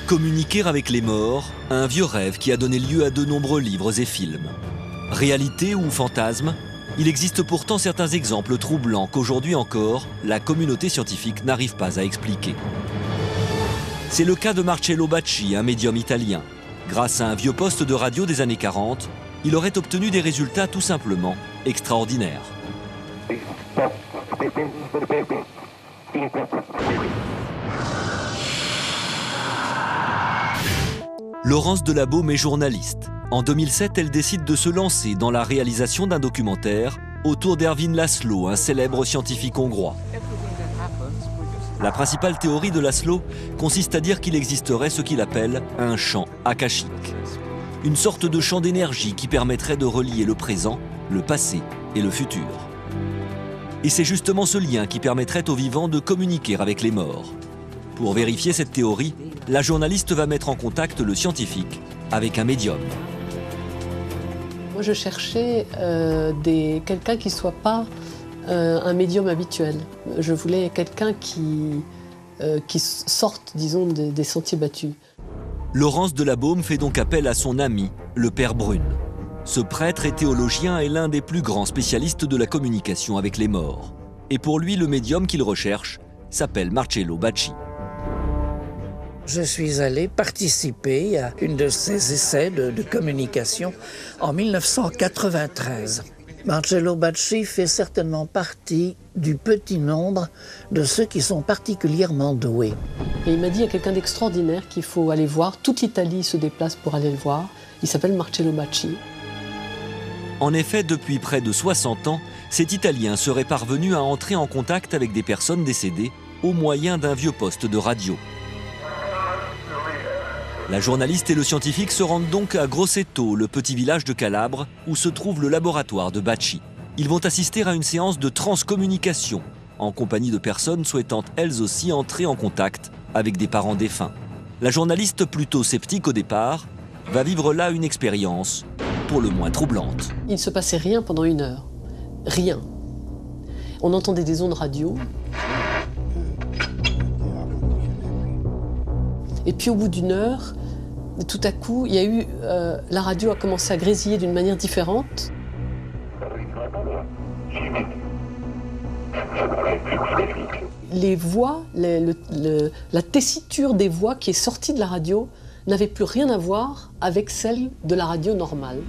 Communiquer avec les morts, un vieux rêve qui a donné lieu à de nombreux livres et films. Réalité ou fantasme, il existe pourtant certains exemples troublants qu'aujourd'hui encore, la communauté scientifique n'arrive pas à expliquer. C'est le cas de Marcello Bacci, un médium italien. Grâce à un vieux poste de radio des années 40, il aurait obtenu des résultats tout simplement extraordinaires. Laurence Delabaume est journaliste. En 2007, elle décide de se lancer dans la réalisation d'un documentaire autour d'Ervin Laszlo, un célèbre scientifique hongrois. La principale théorie de Laszlo consiste à dire qu'il existerait ce qu'il appelle un champ akashique. Une sorte de champ d'énergie qui permettrait de relier le présent, le passé et le futur. Et c'est justement ce lien qui permettrait aux vivants de communiquer avec les morts. Pour vérifier cette théorie, la journaliste va mettre en contact le scientifique avec un médium. Moi, je cherchais quelqu'un qui ne soit pas un médium habituel. Je voulais quelqu'un qui sorte, disons, des sentiers battus. Laurence Delabaume fait donc appel à son ami, le père Brune. Ce prêtre et théologien est l'un des plus grands spécialistes de la communication avec les morts. Et pour lui, le médium qu'il recherche s'appelle Marcello Bacci. Je suis allé participer à une de ces essais de communication en 1993. Marcello Bacci fait certainement partie du petit nombre de ceux qui sont particulièrement doués. Et il m'a dit, il y a quelqu'un d'extraordinaire qu'il faut aller voir. Toute l'Italie se déplace pour aller le voir. Il s'appelle Marcello Bacci. En effet, depuis près de 60 ans, cet Italien serait parvenu à entrer en contact avec des personnes décédées au moyen d'un vieux poste de radio. La journaliste et le scientifique se rendent donc à Grosseto, le petit village de Calabre, où se trouve le laboratoire de Bacci. Ils vont assister à une séance de transcommunication, en compagnie de personnes souhaitant elles aussi entrer en contact avec des parents défunts. La journaliste, plutôt sceptique au départ, va vivre là une expérience pour le moins troublante. Il ne se passait rien pendant 1 heure. Rien. On entendait des ondes radio. Et puis au bout d'1 heure, tout à coup, il y a eu, la radio a commencé à grésiller d'une manière différente. Les voix, la tessiture des voix qui est sortie de la radio n'avait plus rien à voir avec celle de la radio normale.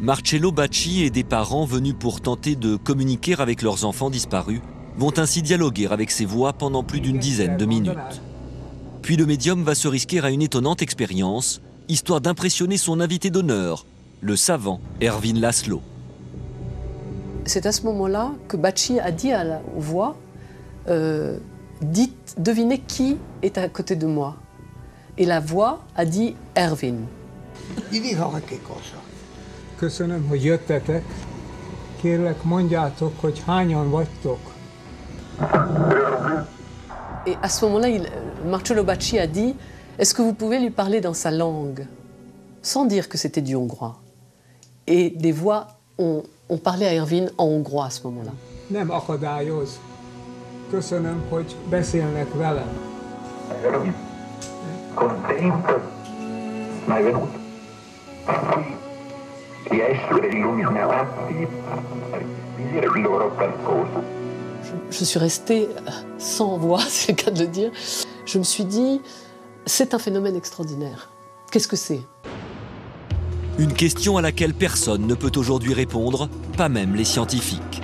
Marcello Bacci et des parents venus pour tenter de communiquer avec leurs enfants disparus vont ainsi dialoguer avec ces voix pendant plus d'une dizaine de minutes. Puis le médium va se risquer à une étonnante expérience, histoire d'impressionner son invité d'honneur, le savant Ervin Laszlo. C'est à ce moment-là que Bacci a dit aux voix devinez qui est à côté de moi. Et la voix a dit Ervin. Köszönöm, hogy jöttetek. Kérlek, mondjátok, hogy hányan vagytok. Et à ce moment-là, Marcello Bacci a dit est-ce que vous pouvez lui parler dans sa langue, sans dire que c'était du hongrois. Et des voix ont parlé à Ervin en hongrois à ce moment-là. Nem akadályoz. Köszönöm, hogy beszélnek velem. Contento, ma è venuto qui a essere illuminati, a dire loro qualcosa. Je suis restée sans voix, c'est le cas de le dire. Je me suis dit, c'est un phénomène extraordinaire. Qu'est-ce que c'est ? Une question à laquelle personne ne peut aujourd'hui répondre, pas même les scientifiques.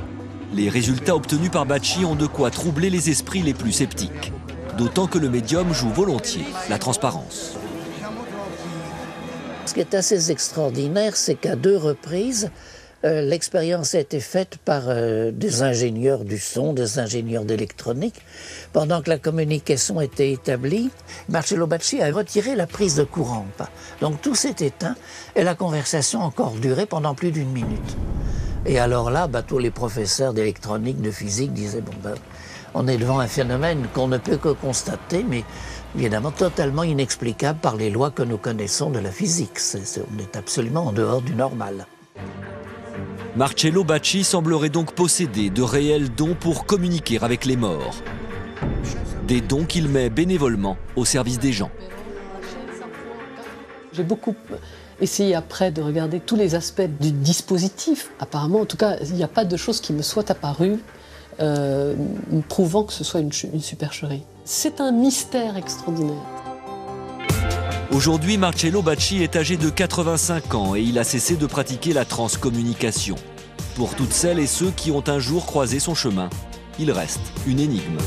Les résultats obtenus par Bacci ont de quoi troubler les esprits les plus sceptiques. D'autant que le médium joue volontiers la transparence. Ce qui est assez extraordinaire, c'est qu'à 2 reprises, l'expérience a été faite par des ingénieurs du son, des ingénieurs d'électronique. Pendant que la communication était établie, Marcello Bacci a retiré la prise de courant. Donc tout s'est éteint et la conversation a encore duré pendant plus d'1 minute. Et alors là, tous les professeurs d'électronique, de physique disaient on est devant un phénomène qu'on ne peut que constater, mais évidemment totalement inexplicable par les lois que nous connaissons de la physique. On est absolument en dehors du normal. Marcello Bacci semblerait donc posséder de réels dons pour communiquer avec les morts. Des dons qu'il met bénévolement au service des gens. J'ai beaucoup essayé après de regarder tous les aspects du dispositif. Apparemment, en tout cas, il n'y a pas de choses qui me soient apparues prouvant que ce soit une supercherie. C'est un mystère extraordinaire. Aujourd'hui, Marcello Bacci est âgé de 85 ans et il a cessé de pratiquer la transcommunication. Pour toutes celles et ceux qui ont un jour croisé son chemin, il reste une énigme.